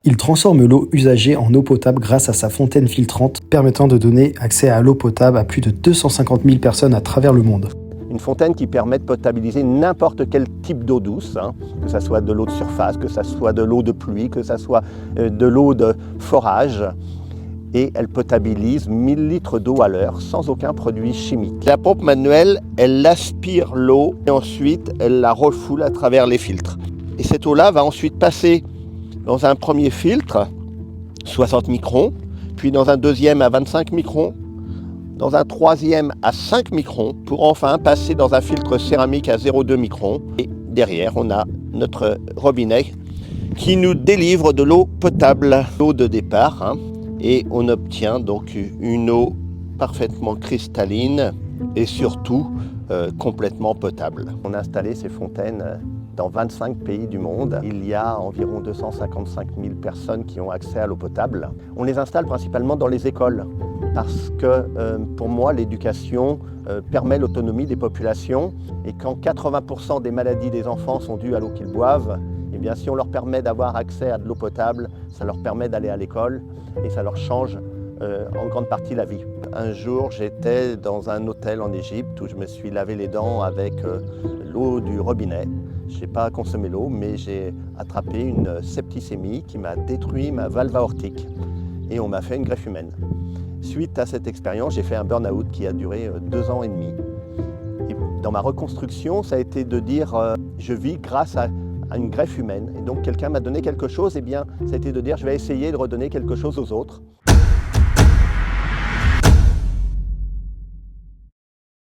Il transforme l'eau usagée en eau potable grâce à sa fontaine filtrante, permettant de donner accès à l'eau potable à plus de 250 000 personnes à travers le monde. Une fontaine qui permet de potabiliser n'importe quel type d'eau douce, que ce soit de l'eau de surface, que ce soit de l'eau de pluie, que ce soit de l'eau de forage. Et elle potabilise 1000 litres d'eau à l'heure sans aucun produit chimique. La pompe manuelle, elle aspire l'eau et ensuite elle la refoule à travers les filtres. Et cette eau-là va ensuite passer dans un premier filtre, 60 microns, puis dans un deuxième à 25 microns, dans un troisième à 5 microns, pour enfin passer dans un filtre céramique à 0,2 microns. Et derrière, on a notre robinet qui nous délivre de l'eau potable, l'eau de départ. Et on obtient donc une eau parfaitement cristalline et surtout complètement potable. On a installé ces fontaines dans 25 pays du monde. Il y a environ 255 000 personnes qui ont accès à l'eau potable. On les installe principalement dans les écoles parce que pour moi l'éducation permet l'autonomie des populations et quand 80% des maladies des enfants sont dues à l'eau qu'ils boivent, eh bien, si on leur permet d'avoir accès à de l'eau potable, ça leur permet d'aller à l'école et ça leur change en grande partie la vie. Un jour, j'étais dans un hôtel en Égypte où je me suis lavé les dents avec l'eau du robinet. Je n'ai pas consommé l'eau, mais j'ai attrapé une septicémie qui m'a détruit ma valve aortique et on m'a fait une greffe humaine. Suite à cette expérience, j'ai fait un burn-out qui a duré 2 ans et demi. Et dans ma reconstruction, ça a été de dire je vis grâce à une greffe humaine. Et donc quelqu'un m'a donné quelque chose, et bien ça a été de dire je vais essayer de redonner quelque chose aux autres.